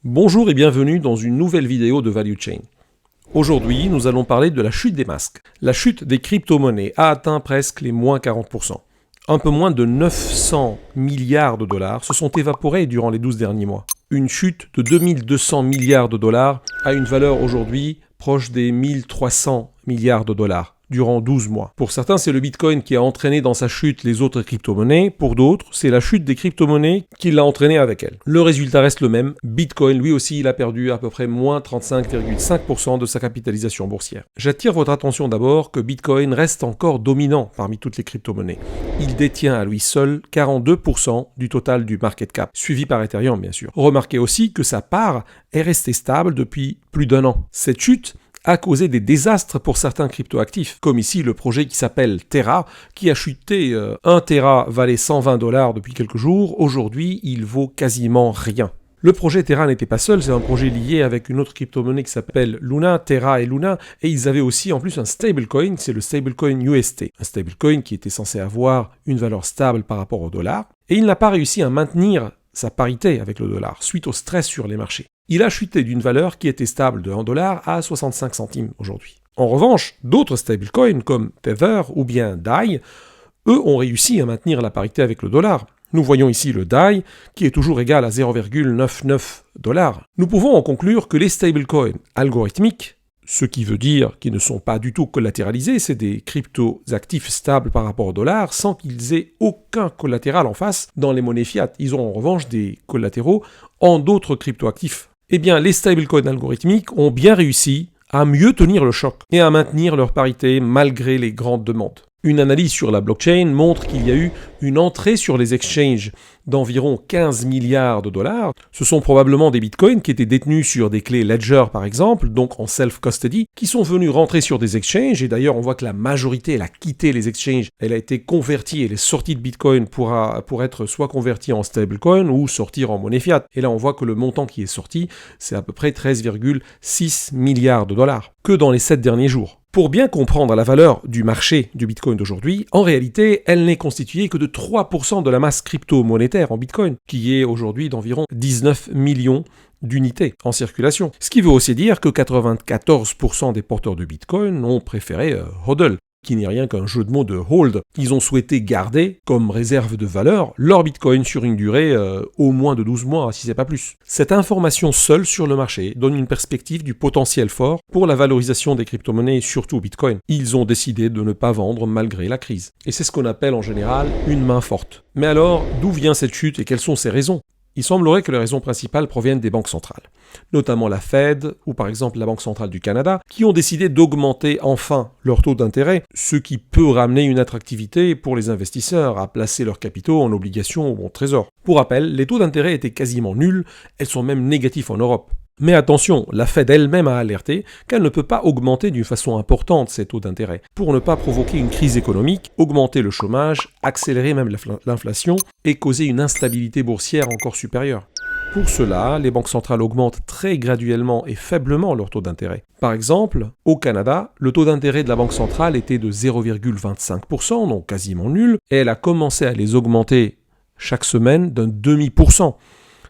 Bonjour et bienvenue dans une nouvelle vidéo de Value Chain. Aujourd'hui, nous allons parler de la chute des masques. La chute des crypto-monnaies a atteint presque les moins 40%. Un peu moins de 900 milliards de dollars se sont évaporés durant les 12 derniers mois. Une chute de 2200 milliards de dollars a une valeur aujourd'hui proche des 1300 milliards de dollars. Durant 12 mois. Pour certains, c'est le Bitcoin qui a entraîné dans sa chute les autres crypto-monnaies. Pour d'autres, c'est la chute des crypto-monnaies qui l'a entraîné avec elle. Le résultat reste le même. Bitcoin, lui aussi, il a perdu à peu près moins 35,5% de sa capitalisation boursière. J'attire votre attention d'abord que Bitcoin reste encore dominant parmi toutes les crypto-monnaies. Il détient à lui seul 42% du total du market cap, suivi par Ethereum bien sûr. Remarquez aussi que sa part est restée stable depuis plus d'un an. Cette chute a causé des désastres pour certains cryptoactifs, comme ici le projet qui s'appelle Terra, qui a chuté 1 Terra valait $120 depuis quelques jours, aujourd'hui il vaut quasiment rien. Le projet Terra n'était pas seul, c'est un projet lié avec une autre crypto-monnaie qui s'appelle Luna, Terra et Luna, et ils avaient aussi en plus un stablecoin, c'est le stablecoin UST, un stablecoin qui était censé avoir une valeur stable par rapport au dollar, et il n'a pas réussi à maintenir sa parité avec le dollar, suite au stress sur les marchés. Il a chuté d'une valeur qui était stable de $1 à 65 centimes aujourd'hui. En revanche, d'autres stablecoins comme Tether ou bien DAI, eux ont réussi à maintenir la parité avec le dollar. Nous voyons ici le DAI qui est toujours égal à 0,99$. Nous pouvons en conclure que les stablecoins algorithmiques, ce qui veut dire qu'ils ne sont pas du tout collatéralisés, c'est des crypto-actifs stables par rapport au dollar sans qu'ils aient aucun collatéral en face dans les monnaies fiat. Ils ont en revanche des collatéraux en d'autres crypto-actifs. Eh bien, les stablecoins algorithmiques ont bien réussi à mieux tenir le choc et à maintenir leur parité malgré les grandes demandes. Une analyse sur la blockchain montre qu'il y a eu une entrée sur les exchanges d'environ 15 milliards de dollars. Ce sont probablement des bitcoins qui étaient détenus sur des clés Ledger par exemple, donc en self-custody, qui sont venus rentrer sur des exchanges. Et d'ailleurs, on voit que la majorité, elle a quitté les exchanges. Elle a été convertie, elle est sortie de bitcoin pour être soit convertie en stablecoin ou sortir en monnaie fiat. Et là, on voit que le montant qui est sorti, c'est à peu près 13,6 milliards de dollars que dans les 7 derniers jours. Pour bien comprendre la valeur du marché du Bitcoin d'aujourd'hui, en réalité, elle n'est constituée que de 3% de la masse crypto-monétaire en Bitcoin, qui est aujourd'hui d'environ 19 millions d'unités en circulation. Ce qui veut aussi dire que 94% des porteurs de Bitcoin ont préféré HODL, qui n'est rien qu'un jeu de mots de hold. Ils ont souhaité garder comme réserve de valeur leur Bitcoin sur une durée au moins de 12 mois, si c'est pas plus. Cette information seule sur le marché donne une perspective du potentiel fort pour la valorisation des crypto-monnaies et surtout Bitcoin. Ils ont décidé de ne pas vendre malgré la crise. Et c'est ce qu'on appelle en général une main forte. Mais alors, d'où vient cette chute et quelles sont ses raisons ? Il semblerait que les raisons principales proviennent des banques centrales, notamment la Fed ou par exemple la Banque centrale du Canada, qui ont décidé d'augmenter enfin leur taux d'intérêt, ce qui peut ramener une attractivité pour les investisseurs à placer leurs capitaux en obligations ou en trésor. Pour rappel, les taux d'intérêt étaient quasiment nuls, elles sont même négatifs en Europe. Mais attention, la Fed elle-même a alerté qu'elle ne peut pas augmenter d'une façon importante ces taux d'intérêt pour ne pas provoquer une crise économique, augmenter le chômage, accélérer même l'inflation et causer une instabilité boursière encore supérieure. Pour cela, les banques centrales augmentent très graduellement et faiblement leur taux d'intérêt. Par exemple, au Canada, le taux d'intérêt de la banque centrale était de 0,25%, donc quasiment nul, et elle a commencé à les augmenter chaque semaine d'un demi%.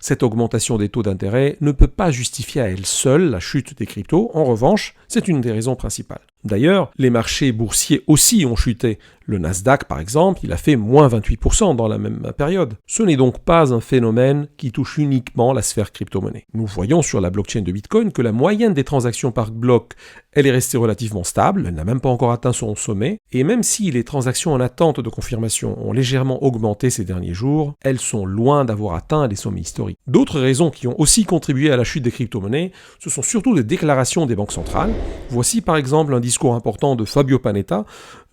Cette augmentation des taux d'intérêt ne peut pas justifier à elle seule la chute des cryptos. En revanche, c'est une des raisons principales. D'ailleurs, les marchés boursiers aussi ont chuté. Le Nasdaq, par exemple, il a fait moins 28% dans la même période. Ce n'est donc pas un phénomène qui touche uniquement la sphère crypto-monnaie. Nous voyons sur la blockchain de Bitcoin que la moyenne des transactions par bloc, elle est restée relativement stable, elle n'a même pas encore atteint son sommet, et même si les transactions en attente de confirmation ont légèrement augmenté ces derniers jours, elles sont loin d'avoir atteint les sommets historiques. D'autres raisons qui ont aussi contribué à la chute des crypto-monnaies, ce sont surtout des déclarations des banques centrales. Voici par exemple un discours important de Fabio Panetta,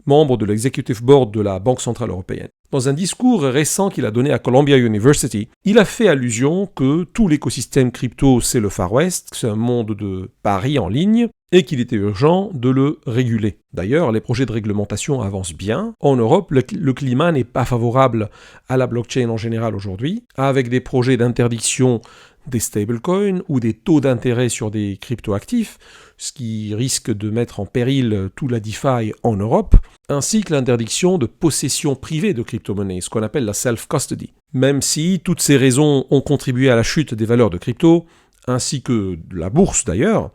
membre de l'executive board de la Banque centrale européenne. Dans un discours récent qu'il a donné à Columbia University, il a fait allusion que tout l'écosystème crypto, c'est le Far West, c'est un monde de paris en ligne, et qu'il était urgent de le réguler. D'ailleurs, les projets de réglementation avancent bien. En Europe, le climat n'est pas favorable à la blockchain en général aujourd'hui, avec des projets d'interdiction des stablecoins ou des taux d'intérêt sur des cryptoactifs, ce qui risque de mettre en péril tout la DeFi en Europe, ainsi que l'interdiction de possession privée de crypto-monnaies, ce qu'on appelle la self-custody. Même si toutes ces raisons ont contribué à la chute des valeurs de crypto, ainsi que de la bourse d'ailleurs,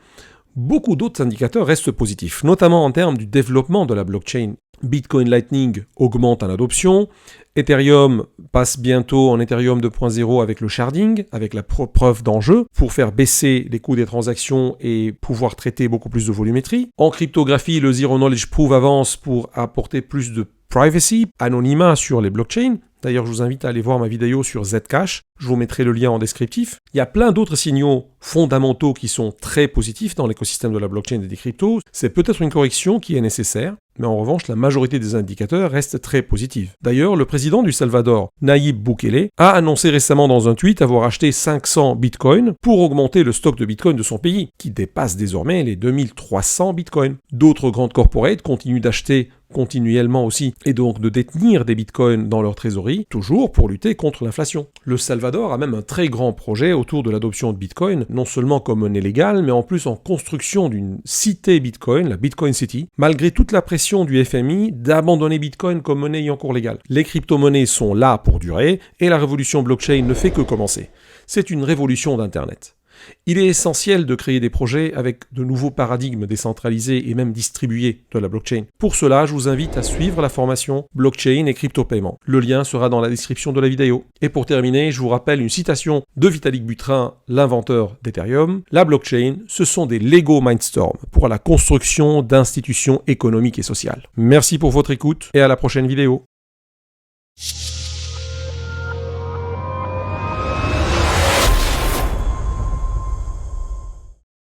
beaucoup d'autres indicateurs restent positifs, notamment en termes du développement de la blockchain. Bitcoin Lightning augmente en adoption, Ethereum passe bientôt en Ethereum 2.0 avec le sharding, avec la preuve d'enjeu, pour faire baisser les coûts des transactions et pouvoir traiter beaucoup plus de volumétrie. En cryptographie, le Zero Knowledge Proof avance pour apporter plus de privacy, anonymat sur les blockchains. D'ailleurs, je vous invite à aller voir ma vidéo sur Zcash. Je vous mettrai le lien en descriptif. Il y a plein d'autres signaux fondamentaux qui sont très positifs dans l'écosystème de la blockchain et des cryptos. C'est peut-être une correction qui est nécessaire, mais en revanche, la majorité des indicateurs restent très positifs. D'ailleurs, le président du Salvador, Nayib Bukele, a annoncé récemment dans un tweet avoir acheté 500 bitcoins pour augmenter le stock de bitcoins de son pays, qui dépasse désormais les 2300 bitcoins. D'autres grandes corporates continuent d'acheter continuellement aussi, et donc de détenir des bitcoins dans leur trésorerie, toujours pour lutter contre l'inflation. Le Salvador a même un très grand projet autour de l'adoption de bitcoin, non seulement comme monnaie légale, mais en plus en construction d'une cité bitcoin, la Bitcoin City, malgré toute la pression du FMI d'abandonner bitcoin comme monnaie encore légale. Les crypto-monnaies sont là pour durer, et la révolution blockchain ne fait que commencer. C'est une révolution d'Internet. Il est essentiel de créer des projets avec de nouveaux paradigmes décentralisés et même distribués de la blockchain. Pour cela, je vous invite à suivre la formation Blockchain et crypto-paiement. Le lien sera dans la description de la vidéo. Et pour terminer, je vous rappelle une citation de Vitalik Buterin, l'inventeur d'Ethereum. La blockchain, ce sont des Lego Mindstorm pour la construction d'institutions économiques et sociales. Merci pour votre écoute et à la prochaine vidéo.